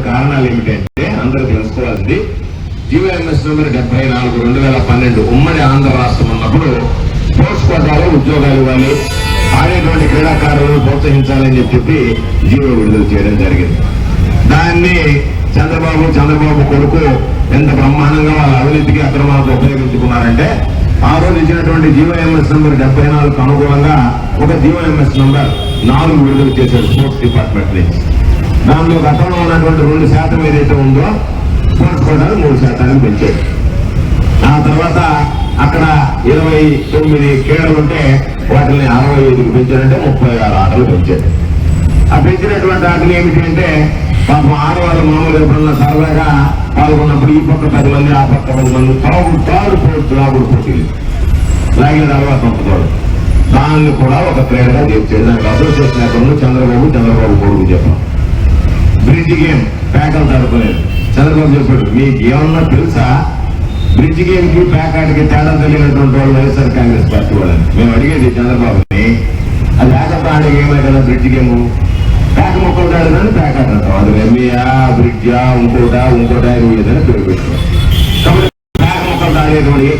కారణాలు ఏమిటంటే అందరూ తెలుసుకోవాల్సింది. జీవోఎంఎస్ నెంబర్ 74 2012 ఉమ్మడి ఆంధ్ర రాష్ట్రం ఉన్నప్పుడు స్పోర్ట్స్ కోటాలో ఉద్యోగాలు ఇవ్వాలి, ఆడేటువంటి క్రీడాకారులను ప్రోత్సహించాలని చెప్పి జీవో విడుదల చేయడం జరిగింది. దాన్ని చంద్రబాబు కొడుకు ఎంత బ్రహ్మాండంగా వాళ్ళ అవినీతికి అక్రమాలకు ఉపయోగించుకున్నారంటే, ఆ రోజు ఇచ్చినటువంటి జీవోఎంఎస్ నెంబర్ 74కు అనుగుణంగా ఒక జీవోఎంఎస్ నెంబర్ 4 విడుదల చేశారు స్పోర్ట్స్ డిపార్ట్మెంట్ నుంచి. దానిలో గతంలో ఉన్నటువంటి 2% ఏదైతే ఉందో స్పోర్ట్స్ కోటాలు 3% పెంచారు. ఆ తర్వాత అక్కడ 29 క్రీడలు ఉంటే వాటిని 65కి పెంచారంటే 36 ఆటలు పెంచారు. ఆ పెంచినటువంటి ఆటలు ఏమిటి అంటే, పాపం ఆడవాళ్ళు మామూలు ఎప్పుడన్నా సరదాగా పాల్గొన్నప్పుడు ఈ పక్క 10 మంది ఆ పక్క 10 మంది తాగుడు పోటీలు లాగిన తర్వాత ఉంటుంది. దాన్ని కూడా ఒక క్రీడగా చేర్చారు. దానికి అసోసియేషన్ అకౌంట్ చంద్రబాబు కొడుకు చెప్పాం. బ్రిడ్జ్ గేమ్ ప్యాకలు తడుకోలేదు. చంద్రబాబు చెప్పాడు, మీకు ఏమన్నా తెలుసా బ్రిడ్జ్ గేమ్ కి ప్యాకాట్కి తేడా తెలియనటువంటి వాళ్ళు వైఎస్ఆర్ కాంగ్రెస్ పార్టీ వాళ్ళని. మేము అడిగేది చంద్రబాబుని, అది ఆటతో ఆడే గేమే కదా బ్రిడ్జ్ గేమ్. ప్యాక్ మొక్కలు ఆడదని ప్యాకాట్ అంటాం. అది ఎమ్మియా బ్రిడ్జా ఇంకోటా ఏదని పేరు పెట్టాం. కాబట్టి ప్యాక్ మొక్కలు ఆడేటువంటి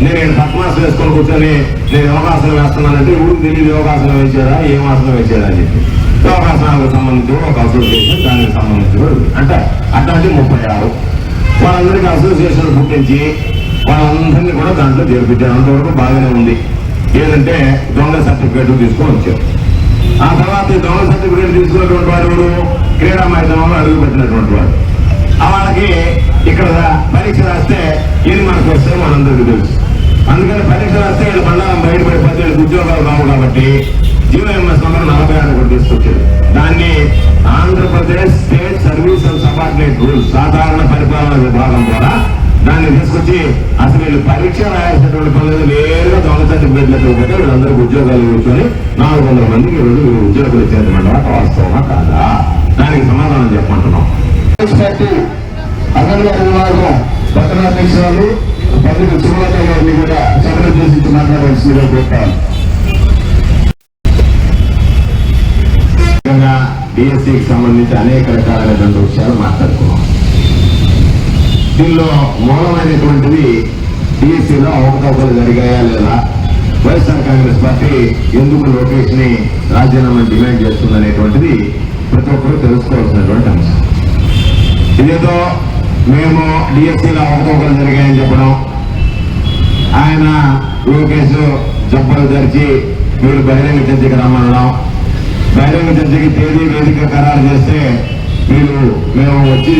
నేను పద్మాసనం వేసుకొని కూర్చొని నేను యోగాసనం వేస్తున్నానంటే ఊరికి తెలియదు యోగాసనం వేసాడా ఏం ఆసనం వేసాడా అని చెప్పి యోగాసనాలకు సంబంధించి ఒక అసోసియేషన్, దానికి సంబంధించి అంటే అట్లాంటి 36 వాళ్ళందరికీ అసోసియేషన్ పుట్టించి వాళ్ళందరినీ కూడా దాంట్లో చేర్పించారు. అంతవరకు బాగానే ఉంది. ఏదంటే దొంగ సర్టిఫికేట్ తీసుకొని వచ్చారు. ఆ తర్వాత ఈ దొంగ సర్టిఫికేట్ తీసుకున్నటువంటి వాడు క్రీడా మైదానంలో అడుగు పెట్టినటువంటి వాడు. వాళ్ళకి ఇక్కడ పరీక్ష రాస్తే ఏది మనకు వస్తే మనందరికీ తెలుసు. అందుకని పరీక్ష రాస్తే వీళ్ళు బండారం బయటపడిపోతే వీళ్ళకి ఉద్యోగాలు రావు కాబట్టి జీవోఎంఎస్ నెంబర్ 46 కూడా తీసుకొచ్చారు. దాన్ని Andhra Pradesh state service and subordinate rules సాధారణ పరిపాలన విభాగం ద్వారా దాన్ని తీసుకొచ్చి అసలు వీళ్ళు పరీక్ష రాయాల్సినటువంటి పనులు నేరుగా దొంగ సర్టిఫికేట్లతో పోతే వీళ్ళందరికీ ఉద్యోగాలు కూర్చొని 400 మందికి ఉద్యోగులు ఇచ్చేటువంటి వాస్తవమా కాదా? దానికి సమాధానం చెప్పమంటున్నాం. అంగన్వాడీ విభాగం పట్టణాధ్యక్షురాలు పబ్లిక్ సుమలత గారిని కూడా సభలో చేసి మాట్లాడాల్సిందిగా కోరుతాను. డిఎస్సికి సంబంధించి అనేక రకాలైనటువంటి విషయాలు మాట్లాడుకున్నాం. దీనిలో మూలమైనటువంటిది డిఎస్సిలో అవకతవకలు జరిగాయా లేదా, వైఎస్ఆర్ కాంగ్రెస్ పార్టీ ఎందుకు లోకేష్ ని రాజీనామా డిమాండ్ చేస్తుందనేటువంటిది ప్రతి ఒక్కరూ తెలుసుకోవాల్సినటువంటి అంశం. ఇదేదో మేము డిఎస్సిలో అవకతవకలు జరిగాయని చెప్పడం, ఆయన లోకేష్ జబ్బలు ధరిచి వీళ్ళు బహిరంగ చర్చకి రమ్మనడం, బహిరంగ చర్చకి తేదీ వేదిక ఖరారు చేస్తే వీళ్ళు మేము వచ్చి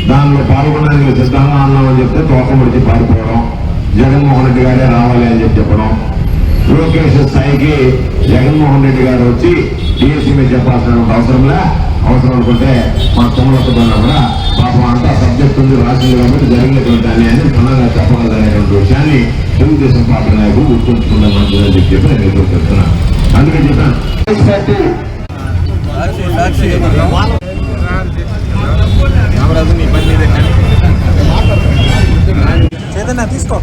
దానిలో పాల్గొనడానికి సిద్ధంగా ఉన్నామని చెప్తే తోకముడిచి పారిపోవడం, జగన్మోహన్ రెడ్డి గారే రావాలి అని చెప్పడం, లోకేష్ స్థాయికి జగన్మోహన్ రెడ్డి గారు వచ్చి డిఎస్సీ మీద చెప్పాల్సిన అవసరం అనుకుంటే మా తొమ్మిది కూడా పాపం అంతా సబ్జెక్ట్ ఉంది రాసింది కాబట్టి జరిగినటువంటి అన్యాయాన్ని క్షుణ్ణంగా చెప్పగలదనేటువంటి విషయాన్ని తెలుగుదేశం పార్టీ నాయకులు గుర్తుంచుకుంటే మంచిదని చెప్పి నేను ఎదురు చెప్తున్నాను. అందుకని చెప్పాను చైతన్య తీసుకో.